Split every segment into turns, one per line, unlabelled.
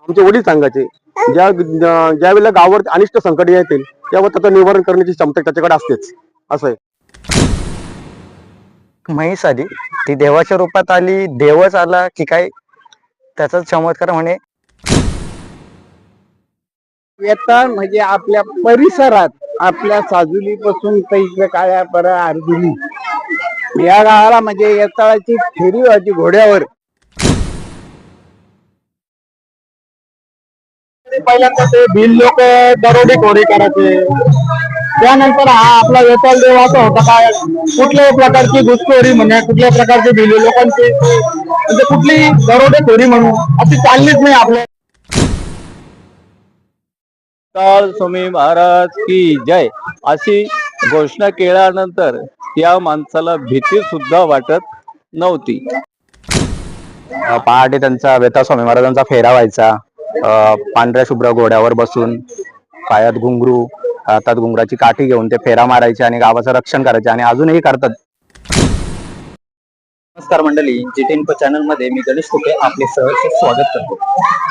आमचे वडील सांगायचे ज्या वेळेला गावावर अनिष्ट संकट येतील तेव्हा त्याचं निवारण करण्याची क्षमता त्याच्याकडे असतेच असं आहे.
म्हैस आली, ती देवाच्या रूपात आली, देवच आला की काय त्याचाच चमत्कार म्हणे.
वेताळ म्हणजे आपल्या परिसरात आपल्या साजुलीपासून तर इकडे काळ्या परळ अर्जुनी या गावाला म्हणजे वेताळाची फेरी व्हायची घोड्यावर. पहिल्यांदा ते भिल लोक दरोडेखोरी करायचे. त्यानंतर हा आपला वेताळ देव असा होता काय कुठल्याही प्रकारची घुसखोरी म्हणा कुठल्या प्रकारचे भिल्ल लोकांचे म्हणजे कुठली दरोडेखोरी म्हणून अशी चाललीच नाही आपल्या.
काल स्वामी महाराज की जय अशी घोषणा केल्यानंतर त्या माणसाला भीती सुद्धा वाटत नव्हती.
पहाटे त्यांचा वेताळ स्वामी महाराजांचा फेरा व्हायचा. पांढऱ्या शुभ्र घोड्यावर बसून पायात घुंगरू, हातात घुंगराची काठी घेऊन ते फेरा मारायचे आणि गावाचं रक्षण करायचे आणि अजूनही करतात. नमस्कार मंडळी, जी10 चॅनल मध्ये मी गणेश कुटे आपले सहर्ष स्वागत करतो.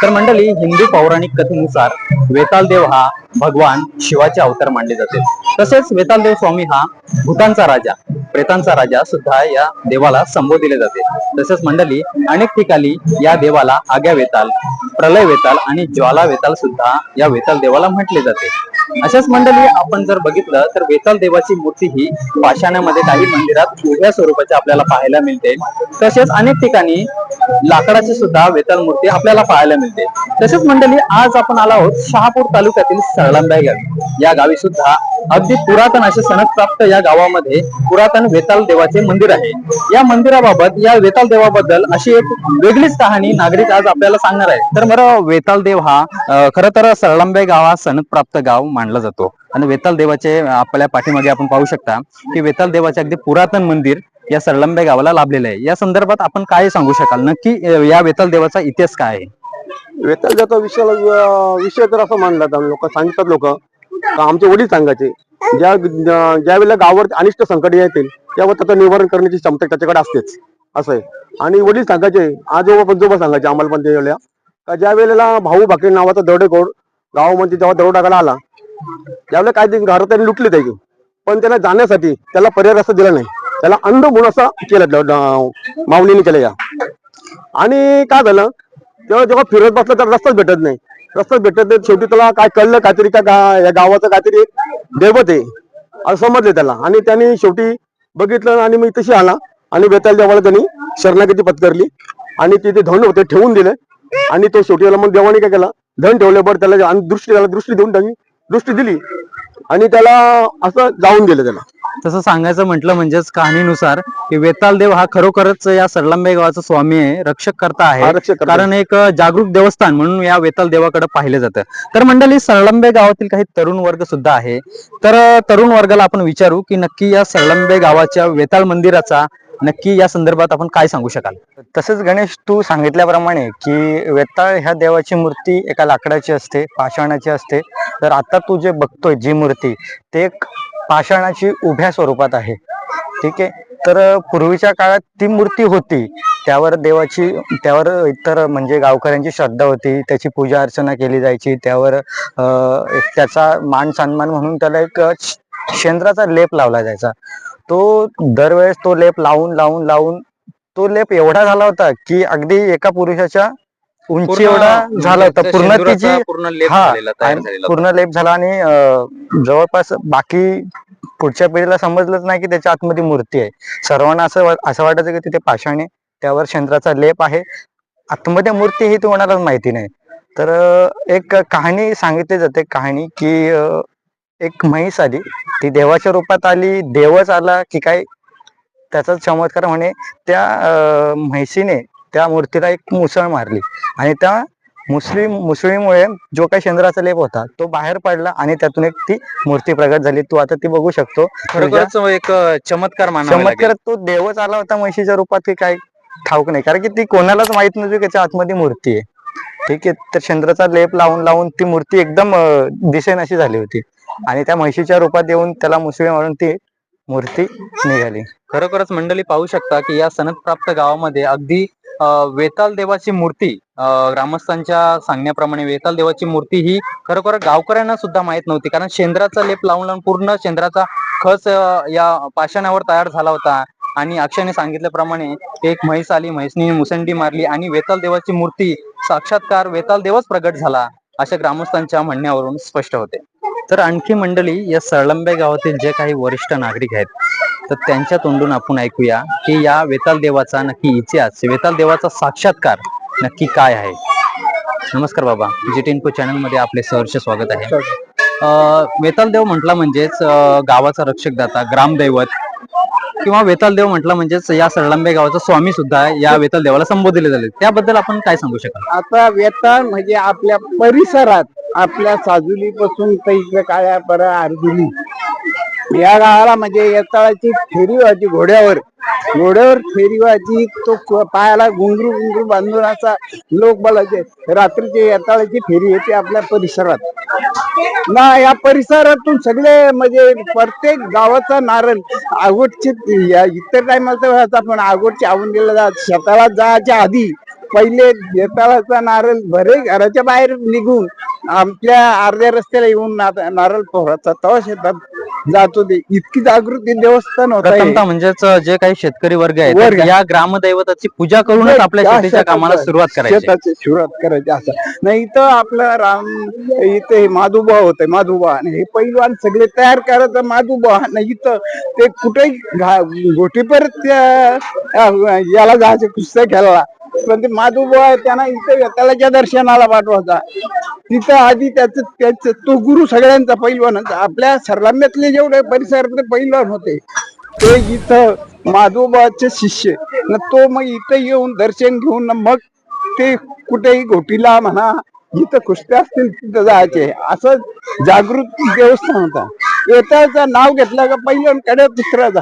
तर मंडळी, हिंदू पौराणिक कथेनुसार वेताळ देव हा भगवान शिवाचे अवतार मानले जाते. तसेच वेताळ देव स्वामी हा भूतांचा राजा, प्रेतांचा राजा सुद्धा या देवाला संबोधिले जाते. तसेच मंडळी, अनेक ठिकाणी या देवाला आग्या वेताळ, प्रलय वेताळ आणि ज्वाला वेताळ सुद्धा या वेताळ देवाला म्हटले जाते. अशाच मंडळी, आपण जर बघितलं तर वेताळ देवाची मूर्ती ही पाषाणामध्ये काही मंदिरात उभ्या स्वरूपाची आपल्याला पाहायला मिळते. तसेच अनेक ठिकाणी लाकडाची सुद्धा वेताळ मूर्ती आपल्याला पाहायला मिळते. तसेच मंडळी, आज आपण आलो आहोत शहापूर तालुक्यातील सरळंबाई गावी. या गावी सुद्धा अगदी पुरातन असे सनदप्राप्त या गावामध्ये पुरातन वेताळ देवाचे मंदिर आहे. या मंदिराबाबत, या वेताळ देवाबद्दल अशी एक वेगळीच कहाणी नागरिक आज आपल्याला सांगणार आहे. तर बरं, वेताळ देव हा खरं तर सरळंबाई गाव हा सनदप्राप्त गाव मानला जातो आणि वेताळ देवाचे आपल्या पाठीमागे आपण पाहू शकता की वेताळ देवाचे अगदी पुरातन मंदिर या सरळंबाई गावाला लाभलेलं आहे. या संदर्भात आपण काय सांगू शकाल? नक्की या वेताळ देवाचा इतिहास काय आहे?
वेताळ देवाचा विषय तर असं मानला जातो, लोक सांगतात, लोक आमचे वडील सांगायचे ज्या वेळेला गावावर अनिष्ट संकट येतील तेव्हा त्याचं निवारण करण्याची क्षमता त्याच्याकडे असतेच असं आहे. आणि वडील सांगायचे, आजोबा पंजोबा सांगायचे आम्हाला पण त्यावेळेला का ज्या वेळेला भाऊ भाकरी नावाचा दरोडेखोर गावामध्ये जेव्हा दरोडा टाकायला आला त्यावेळेला काय ते घरात त्यांनी लुटले त्याची, पण त्यांना जाण्यासाठी त्याला पर्याय रस्ता दिला नाही. त्याला अंध म्हणून असं केलं माऊलीने केलं या. आणि काय झालं तेव्हा जेव्हा फिरत बसलं तर रस्ताच भेटत नाही. शेवटी त्याला काय कळलं काहीतरी या गावाचं काहीतरी एक दैवत आहे असं समजले त्याला. आणि त्यांनी शेवटी बघितलं आणि मी तशी आला आणि वेताळ देवाला त्यांनी शरणागती पत्करली आणि तिथे धन होते ठेवून दिले. आणि तो शेवटी मग देवाने काय केलं, धन ठेवलं बरं त्याला दृष्टी देऊन त्यांनी दृष्टी दिली आणि त्याला असं जाऊन गेलं त्याला.
तसं सांगायचं म्हटलं म्हणजेच कहाणीनुसार की वेताळ देव हा खरोखरच या सरळंबाई गावाचा स्वामी आहे, रक्षक करता आहे. कारण एक जागरूक देवस्थान म्हणून या वेताळ देवाकडे पाहिलं जातं. तर मंडळी, सरळंबाई गावातील काही तरुण वर्ग सुद्धा आहे. तर तरुण वर्गाला आपण विचारू की नक्की या सरळंबाई गावाच्या वेताळ मंदिराचा नक्की या संदर्भात आपण काय सांगू शकाल? तसेच गणेश, तू सांगितल्याप्रमाणे की वेताळ ह्या देवाची मूर्ती एका लाकडाची असते, पाषाणाची असते. तर आता तू जे बघतोय जी मूर्ती, ते एक पाषाणाची उभ्या स्वरूपात आहे. ठीक आहे. तर पूर्वीच्या काळात ती मूर्ती होती, त्यावर इतर म्हणजे गावकऱ्यांची श्रद्धा होती, त्याची पूजा अर्चना केली जायची. त्यावर त्याचा मान सन्मान म्हणून त्याला एक शेंद्राचा लेप लावला जायचा. तो दरवेळेस तो लेप लावून तो लेप एवढा झाला होता की अगदी एका पुरुषाच्या उंची एवढा झाला होता. पूर्ण लेप झाला आणि जवळपास बाकी पुढच्या पिढीला समजलंच नाही की त्याच्या आतमध्ये मूर्ती आहे. सर्वांना असं वाटायचं की तिथे पाषाण आहे, त्यावर चंद्राचा लेप आहे, आतमध्ये मूर्ती ही कोणालाच माहिती नाही. तर एक कहाणी सांगितली जाते, कहाणी की एक म्हैस आली, ती देवाच्या रूपात आली, देवच आला की काय त्याचाच चमत्कार म्हणे. त्या म्हैसीने त्या मूर्तीला एक मुसळ मारली आणि त्या मुसळीमुळे जो काही चंद्राचा लेप होता तो बाहेर पडला आणि त्यातून एक ती मूर्ती प्रगट झाली. तू आता ती बघू शकतो.
खरोखरच एक चमत्कार
तो देवच आला होता म्हैशीच्या रूपात की काय ठाऊक नाही, कारण की ती कोणालाच माहित नव्हती त्याच्या आतमध्ये मूर्ती आहे. ठीक आहे. तर चंद्राचा लेप लावून ती मूर्ती एकदम दिसेनाशी झाली होती आणि त्या म्हैशीच्या रूपात येऊन त्याला मुसळी मारून ती मूर्ती निघाली.
खरोखरच मंडळी पाहू शकता की या सनदप्राप्त गावामध्ये अगदी
वेताळ देवाची मूर्ती ग्रामस्थांच्या सांगण्याप्रमाणे वेताळ देवाची मूर्ती ही खरोखर गावकऱ्यांना सुद्धा माहित नव्हती, कारण शेंद्राचा लेप लावून लावून पूर्ण शेंद्राचा खच या पाषाणावर तयार झाला होता. आणि अक्षयने सांगितल्याप्रमाणे एक म्हैस आली, म्हैसनी मुसंडी मारली आणि वेताळ देवाची मूर्ती साक्षात्कार वेताळ देवच प्रगट झाला, अशा ग्रामस्थांच्या म्हणण्यावरून स्पष्ट होते. तर आणखी मंडळी, या सरळंबे गावातील जे काही वरिष्ठ नागरिक आहेत तर त्यांच्या तोंडून आपण ऐकूया की या वेताळ देवाचा नक्की इतिहास, वेताळ देवाचा साक्षात्कार नक्की काय आहे. नमस्कार बाबा, जी10 चॅनल मध्ये आपले सहर्ष स्वागत आहे. वेताळ देव म्हटला म्हणजेच गावाचा रक्षकदाता, ग्रामदैवत किंवा वेताळ देव म्हटलं म्हणजेच या सरळंबे गावाचा स्वामी सुद्धा या वेताळ देवाला संबोधले झाले. त्याबद्दल आपण काय सांगू शकाल?
आता वेताळ म्हणजे आपल्या परिसरात, आपल्या साजुली पासून तर इकडे काळ्या पर अर्जुनी या गावाला म्हणजे वेताळाची फेरी व्हायची घोड्यावर फेरी व्हायची. तो पायाला घुंगरू बांधून असा लोक बोलायचे रात्रीची वेताळाची फेरी येते आपल्या परिसरात ना. या परिसरातून सगळे म्हणजे प्रत्येक गावाचा नारळ आगोटची इतर टायमाला व्हायचा, पण आगोटची आवून दिला जात. शेताला जायच्या आधी पहिले वेताळाचा नारळ भरे घराच्या बाहेर निघून आपल्या अर्ध्या रस्त्याला येऊन नारळ पोहराचा, तेव्हा शेतात जात होते. इतकी जागृती देवस्थान होतं.
म्हणजेच जे काही शेतकरी वर्ग आहे या ग्रामदैवताची पूजा करूनच आपल्या शेतीच्या कामाला सुरुवात करायची,
सुरुवात करायची. असं नाही, इथं आपलं राम इथे माधुबा होते, माधुबा हे पैलवान सगळे तयार करायचं. माधुबा नाही इथं ते कुठेही गोटी परत याला जायचे कुस्त्या खेळायला, पण ते माधुबा त्यांना इथे वेताळाच्या दर्शनाला पाठवायचा. तिथं आधी त्याच तो गुरु सगळ्यांचा पैलवानाचा. आपल्या सरळंब्यातले जेवढे परिसरातले पैलवान होते ते इथं माधोबाचे शिष्य न, तो मग इथं येऊन दर्शन घेऊन मग ते कुठेही घोटीला म्हणा जिथं कुस्त्या असतील तिथं जायचे. असं जागृत देवस्थान होता. वेताळाचं नाव घेतलं का पैलवान कडे दुसरा जा.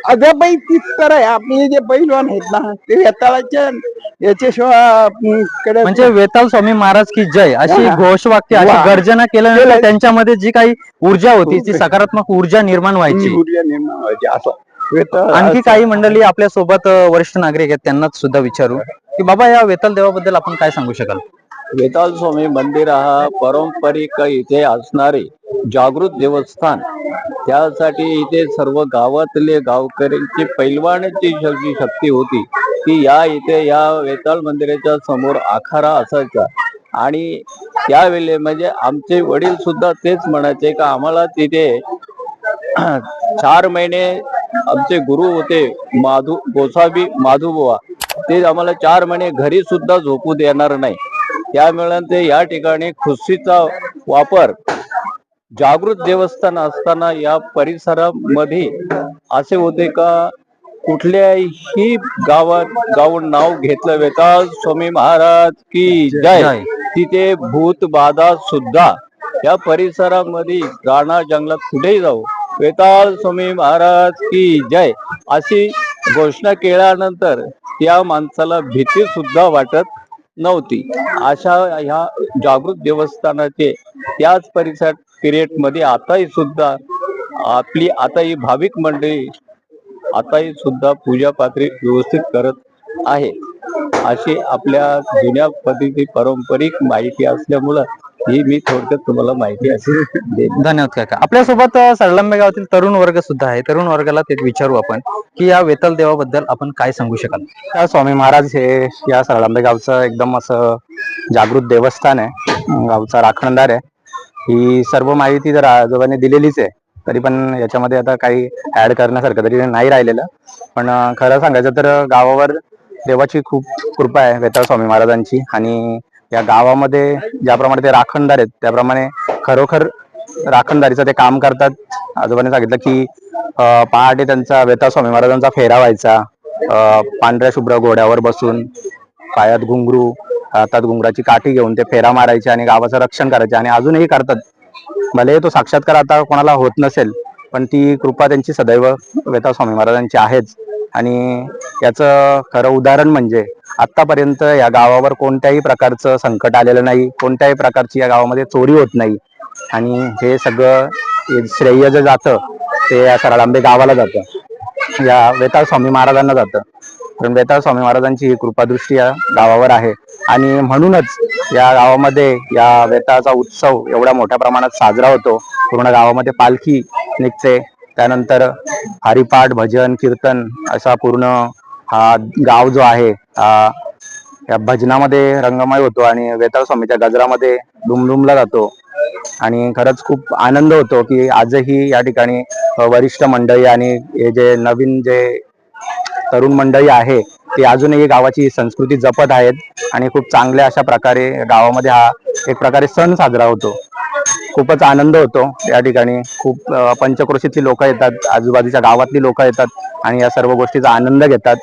अद्यापही तीच तर आहे. आपले जे पैलवान आहेत ना ते वेताळाच्या याच्याशिवाय
म्हणजे वेताळ स्वामी महाराज की जय अशी घोषवाक्य, अशी गर्जना केल्यानंतर त्यांच्यामध्ये जी काही ऊर्जा होती ती सकारात्मक ऊर्जा निर्माण व्हायची.
असं
आणखी काही मंडळी आपल्या सोबत वरिष्ठ नागरिक आहेत, त्यांना सुद्धा विचारू की बाबा या वेताळ देवाबद्दल आपण काय सांगू शकाल?
वेताळ स्वामी मंदिर हा पारंपरिक इथे असणारे जागृत देवस्थान. त्यासाठी इथे सर्व गावातले गावकऱ्यांची पैलवानाची जी शक्ती होती ती या इथे या वेताळ मंदिराच्या समोर आखाडा असायचा. आणि त्यावेळी म्हणजे आमचे वडील सुद्धा तेच म्हणायचे का आम्हाला तिथे 4 महिने आमचे गुरु होते गोसावी माधुबुवा, ते आम्हाला 4 महिने घरी सुद्धा झोपू देणार नाही. त्यामुळे ते या ठिकाणी खुर्चीचा वापर जागृत देवस्थान असताना या परिसरामध्ये असे होते का कुठल्याही गावून नाव घेतलं वेताळ स्वामी महाराज की जय, तिथे भूत बाधा सुद्धा या परिसरामध्ये राणा जंगलात कुठेही जाऊ वेताळ स्वामी महाराज की जय अशी घोषणा केल्यानंतर त्या माणसाला भीती सुद्धा वाटत नव्हती. अशा ह्या जागृत देवस्थानाचे त्याच परिसर पिरियड मध्ये आताही सुद्धा आपली ही भाविक मंडळी आताही सुद्धा पूजा पात्री व्यवस्थित करत आहे. अशी आपल्या जुन्या पद्धती पारंपरिक माहिती असल्यामुळं ही मी थोडक्यात तुम्हाला माहिती असेल.
धन्यवाद काका. आपल्यासोबत सरळंबे गावातील तरुण वर्ग सुद्धा आहे. तरुण वर्गाला ते विचारू आपण की या वेताळ देवाबद्दल आपण काय सांगू शकाल?
त्या स्वामी महाराज हे या सरळंबे गावचं एकदम असं जागृत देवस्थान आहे, गावचा राखणदार आहे. ही सर्व माहिती जर आजोबांनी दिलेलीच आहे, तरी पण याच्यामध्ये आता काही ऍड करण्यासारखं तरी नाही राहिलेलं. पण खरं सांगायचं तर गावावर देवाची खूप कृपा आहे, वेताळ स्वामी महाराजांची. आणि या गावामध्ये ज्याप्रमाणे ते राखणदार आहेत त्याप्रमाणे खरोखर राखणदारीचं ते काम करतात. आजोबांनी सांगितलं की पहाटे त्यांचा वेताळ स्वामी महाराजांचा फेरा व्हायचा. पांढऱ्या शुभ्र घोड्यावर बसून पायात घुंगरू, हातात घुंगराची काठी घेऊन ते फेरा मारायचे आणि गावाचं रक्षण करायचे. आणि अजूनही करतात. भले तो साक्षात्कार आता कोणाला होत नसेल, पण ती कृपा त्यांची सदैव वेताळ स्वामी महाराजांची आहेच. आणि याचं खरं उदाहरण म्हणजे आतापर्यंत या गावावर कोणत्याही प्रकारचं संकट आलेलं नाही, कोणत्याही प्रकारची या गावामध्ये चोरी होत नाही. आणि हे सगळं श्रेय जे जातं ते या सरळंबे गावाला जातं, या वेताळ स्वामी महाराजांना जातं. कारण वेताळ स्वामी महाराजांची ही कृपादृष्टी या गावावर आहे आणि म्हणूनच या गावामध्ये या वेताळाचा उत्सव एवढ्या मोठ्या प्रमाणात साजरा होतो. पूर्ण गावामध्ये पालखी निघते, त्यानंतर हरिपाठ, भजन, कीर्तन असा पूर्ण हा गाव जो आहे या भजनामध्ये रंगमय होतो आणि वेताळ स्वामीच्या गजरामध्ये दुमदुमला जातो. आणि खरंच खूप आनंद होतो की आजही या ठिकाणी वरिष्ठ मंडळी आणि हे जे नवीन जे तरुण मंडळी आहे ते अजूनही गावाची संस्कृती जपत आहेत आणि खूप चांगल्या अशा प्रकारे गावामध्ये हा एक प्रकारे सण साजरा होतो. खूपच आनंद होतो या ठिकाणी. खूप पंचक्रोशीतली लोक येतात, आजूबाजूच्या गावातली लोक येतात आणि या सर्व गोष्टीचा आनंद घेतात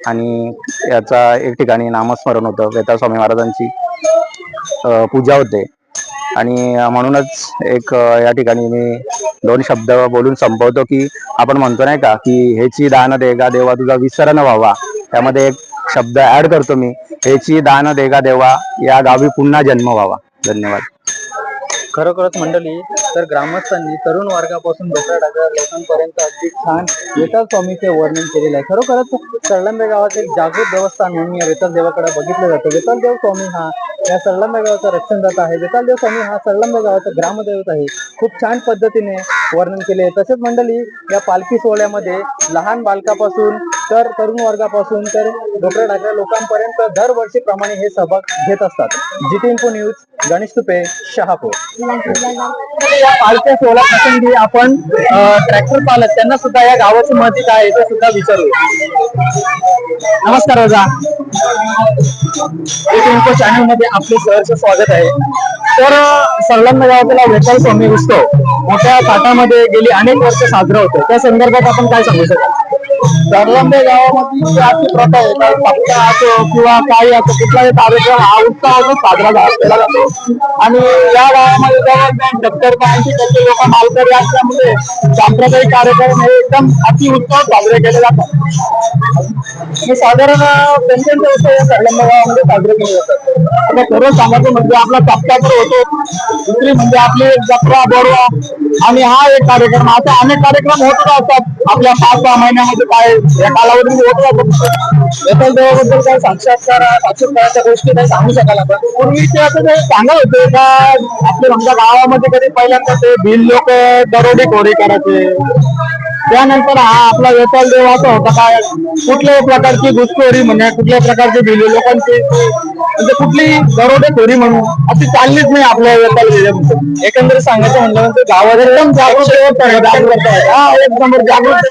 आणि याचा एक ठिकाणी नामस्मरण होतं, वेताळ स्वामी महाराजांची पूजा होते. आणि म्हणूनच एक या ठिकाणी मी 2 शब्द बोलून संपवतो की आपण म्हणतो नाही का की हेची दान देगा देवा तुझा विसर न व्हावा, त्यामध्ये एक शब्द ऍड करतो मी, हेची दान देगा देवा या गावी पुन्हा जन्म व्हावा. धन्यवाद.
खरोखरच मंडळी, तर ग्रामस्थांनी तरुण वर्गापासून डोक्या टाकल्या लोकांपर्यंत अगदी छान वेताळ स्वामीचे वर्णन केलेलं आहे. खरोखरच सरलंबे गावात एक जागृत देवस्थान म्हणून या वेताळ देवाकडे बघितलं जातं. वेताळ देव स्वामी हा या सरलंबे गावाचा रक्षणदाता आहे. वेताळ देव स्वामी हा सरलंबे गावाचा ग्रामदैवत आहे. खूप छान पद्धतीने वर्णन केले. तसेच मंडळी, या पालखी सोहळ्यामध्ये लहान बालकापासून तर तरुण वर्गापासून तर डोक्या टाकल्या लोकांपर्यंत दरवर्षीप्रमाणे हे सहभाग घेत असतात. GT info news, Ganesh Tupe, Shahapur. या पालख्या सोहळा प्रसंगी आपण ट्रॅक्टर पालक त्यांना सुद्धा या गावाची माहिती काय आहे ते सुद्धा विचारू. नमस्कार राजा, चॅनल मध्ये आपले सहर्ष स्वागत आहे. तर सरलंबे गावातला वेताळ स्वामी उत्सव मोठ्या थाटामध्ये गेली अनेक वर्ष साजरा होतो, त्या संदर्भात आपण काय सांगू शकाल?
सरलंबे गावामध्ये अशी प्रथा आहे का सप्ताह असो किंवा काही असो कुठलाही कार्यक्रम हा उत्साहातच साजरा केला जातो. आणि या गावामध्ये जवळजवळ 70-80% लोक मालकरी असल्यामुळे सांप्रदायिक कार्यक्रम हे एकदम अति उत्सव साजरे केले जातात. आणि साधारण 55 उत्सव या सरलंबे गावामध्ये साजरे केले जातात. आता खरं सांगायचं म्हणजे आपला सप्ताह तर होतो, दुसरी म्हणजे आपली जत्रा, बोरवा आणि हा एक कार्यक्रम, असे अनेक कार्यक्रम होत असतात आपल्या 5-6 महिन्यामध्ये काय या कालावधीमध्ये होत राहतात. वेताळ देवाबद्दल काय साक्षात्काराच्या गोष्टी काही सांगू शकाल आपण? पूर्वीचे असं ते सांगत होते का आपल्या समजा गावामध्ये कधी पहिल्यांदा ते भिल लोक दरोडेखोरी करायचे, त्यानंतर हा आपला वेताळ देव असा होता काय कुठल्याही प्रकारची घुसखोरी म्हणा, कुठल्या प्रकारचे भिल्लू लोकांची म्हणजे कुठली दरोडेखोरी म्हणून अशी चाललीच नाही आपल्या वेताळ देवामध्ये.
एकंदरीत सांगायचं म्हणलं म्हणजे
गावात एकदम जागृत, एक नंबर जागृत